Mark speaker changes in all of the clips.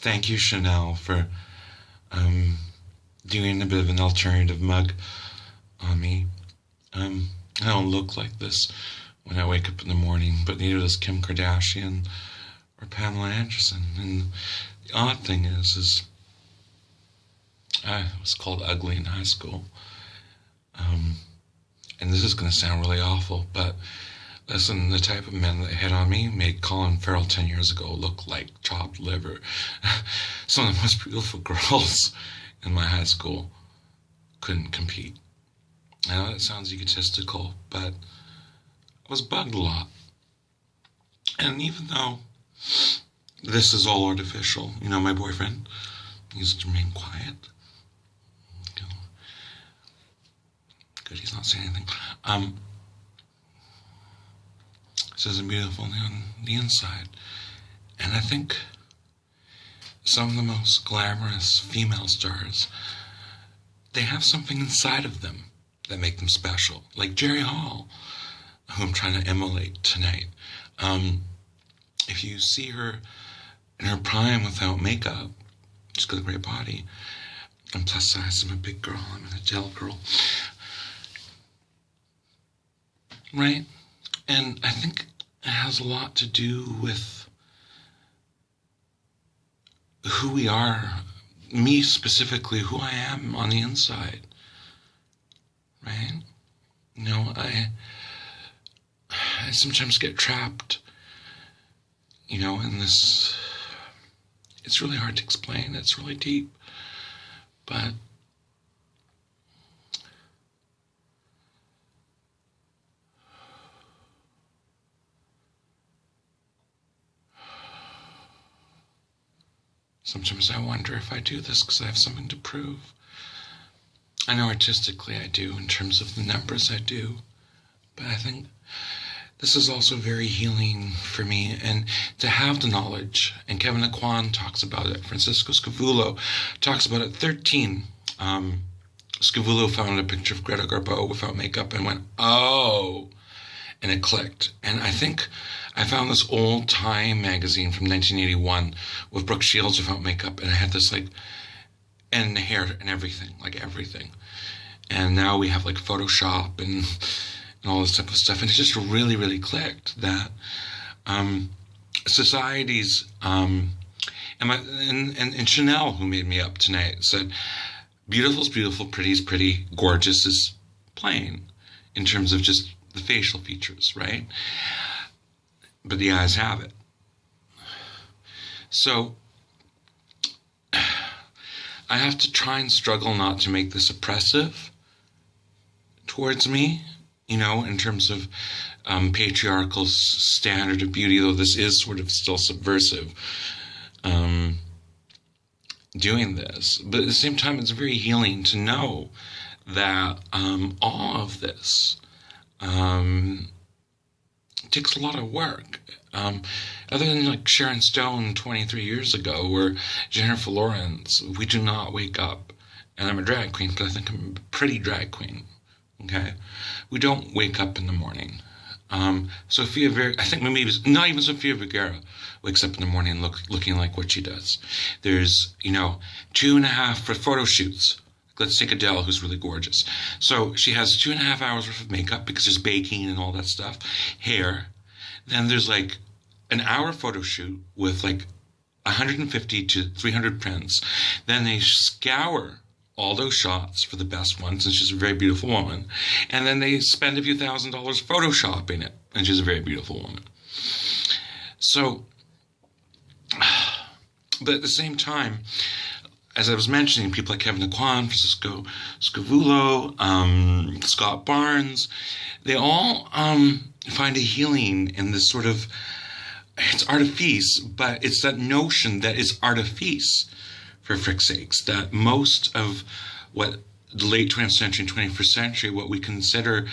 Speaker 1: Thank you, Chanel, for um, doing a bit of an alternative mug on me. I don't look like this when I wake up in the morning, but neither does Kim Kardashian or Pamela Anderson. And the odd thing is I was called ugly in high school. Um, and this is going to sound really awful, but listen, the type of men that hit on me made Colin Farrell 10 years ago look like chopped liver. Some of the most beautiful girls in my high school couldn't compete. I know that sounds egotistical, but I was bugged a lot. And even though this is all artificial, my boyfriend needs to remain quiet. Good, he's not saying anything. Says I'm beautiful on the inside. And I think some of the most glamorous female stars, they have something inside of them that make them special. Like Jerry Hall, who I'm trying to emulate tonight. If you see her in her prime without makeup, she's got a great body. I'm plus size, I'm a big girl, I'm an Adele girl. Right? And I think it has a lot to do with who we are, me specifically, who I am on the inside. Right? I sometimes get trapped, in this. It's really hard to explain. It's really deep. But sometimes I wonder if I do this because I have something to prove. I know artistically I do, in terms of the numbers I do, but I think this is also very healing for me, and to have the knowledge, and Kevin Aquan talks about it, Francisco Scavullo talks about it, 13. Scavullo found a picture of Greta Garbo without makeup and went, oh, and it clicked. And I think I found this old Time magazine from 1981 with Brooke Shields without makeup, and I had this and hair and everything, everything. And now we have Photoshop and all this type of stuff. And it just really, really clicked that societies, and Chanel, who made me up tonight, said, beautiful is beautiful, pretty is pretty, gorgeous is plain, in terms of just the facial features, right? But the eyes have it. So I have to try and struggle not to make this oppressive towards me, in terms of patriarchal standard of beauty, though this is sort of still subversive, doing this. But at the same time, it's very healing to know that all of this takes a lot of work. Other than Sharon Stone 23 years ago, or Jennifer Lawrence, we do not wake up. And I'm a drag queen, but I think I'm a pretty drag queen. Okay? We don't wake up in the morning. Sofia Vergara, I think maybe not even Sofia Vergara wakes up in the morning looking like what she does. There's, 2.5 for photo shoots. Let's take Adele, who's really gorgeous. So she has 2.5 hours worth of makeup because there's baking and all that stuff. Hair. Then there's an hour photo shoot with 150 to 300 prints. Then they scour all those shots for the best ones, and she's a very beautiful woman. And then they spend a few $1,000s photoshopping it, and she's a very beautiful woman. So, but at the same time, as I was mentioning, people like Kevin Aquan, Francisco Scavullo, Scott Barnes, they all find a healing in this sort of, it's artifice, but it's that notion that it's artifice, for frick's sakes, that most of what the late 20th century and 21st century, what we consider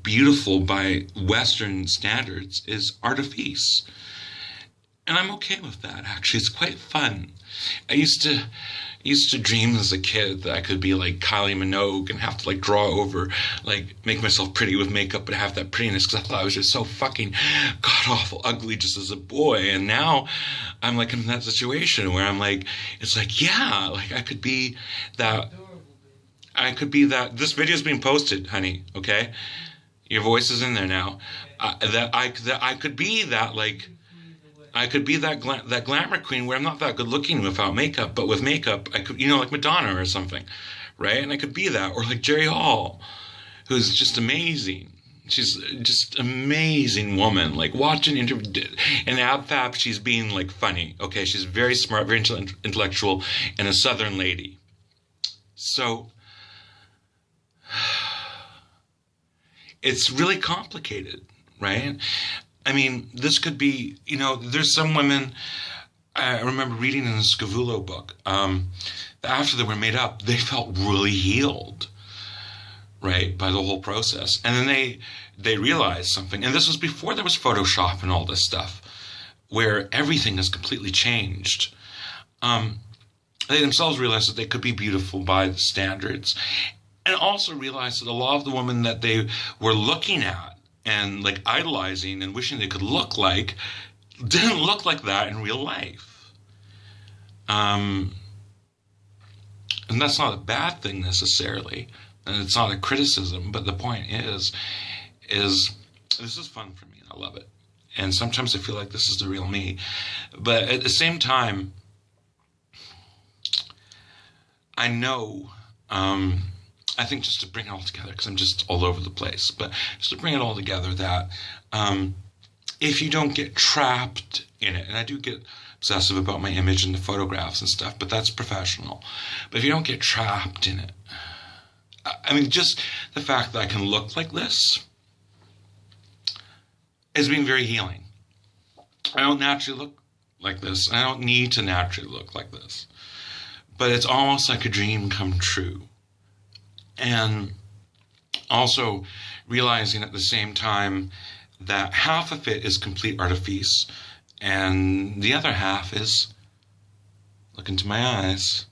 Speaker 1: beautiful by Western standards, is artifice. And I'm okay with that, actually. It's quite fun. I used to, used to dream as a kid that I could be like Kylie Minogue and have to like draw over, like make myself pretty with makeup but have that prettiness because I thought I was just so fucking god awful ugly just as a boy. And now I'm like in that situation where I'm like, it's like, yeah, like I could be that. I could be that. This video is being posted, honey. Okay, your voice is in there now. That I could be that, like, I could be that that glamour queen where I'm not that good looking without makeup, but with makeup I could, you know, like Madonna or something, right? And I could be that, or like Jerry Hall, who's just amazing. She's just amazing woman. Like watching interview in AbFab, she's being like funny. Okay, she's very smart, very intellectual, and a Southern lady. So it's really complicated, right? I mean, this could be, you know, there's some women, I remember reading in the Scavullo book, after they were made up, they felt really healed, right, by the whole process. And then they realized something, and this was before there was Photoshop and all this stuff, where everything is completely changed. They themselves realized that they could be beautiful by the standards, and also realized that a lot of the women that they were looking at and like idolizing and wishing they could look like didn't look like that in real life. And that's not a bad thing necessarily, and it's not a criticism, but the point is this is fun for me and I love it. And sometimes I feel like this is the real me. But at the same time, I know, I think just to bring it all together, because I'm just all over the place, but just to bring it all together that if you don't get trapped in it, and I do get obsessive about my image and the photographs and stuff, but that's professional. But if you don't get trapped in it, I mean, just the fact that I can look like this is being very healing. I don't naturally look like this. I don't need to naturally look like this. But it's almost like a dream come true. And also realizing at the same time that half of it is complete artifice, and the other half is, look into my eyes,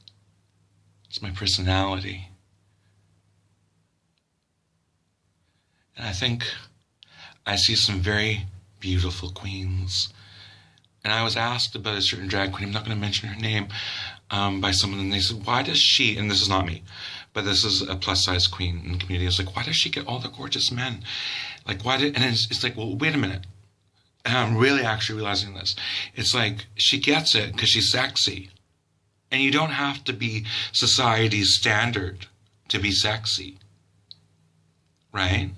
Speaker 1: it's my personality. And I think I see some very beautiful queens. And I was asked about a certain drag queen, I'm not going to mention her name, by someone, and they said, why does she, and this is not me, but this is a plus-size queen in the community, I was like, why does she get all the gorgeous men? Like, why did, and it's like, well, wait a minute. And I'm really actually realizing this. It's like, she gets it because she's sexy. And you don't have to be society's standard to be sexy. Right?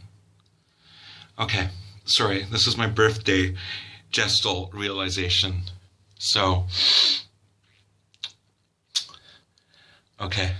Speaker 1: Okay, sorry, this is my birthday gestal realization. So, okay.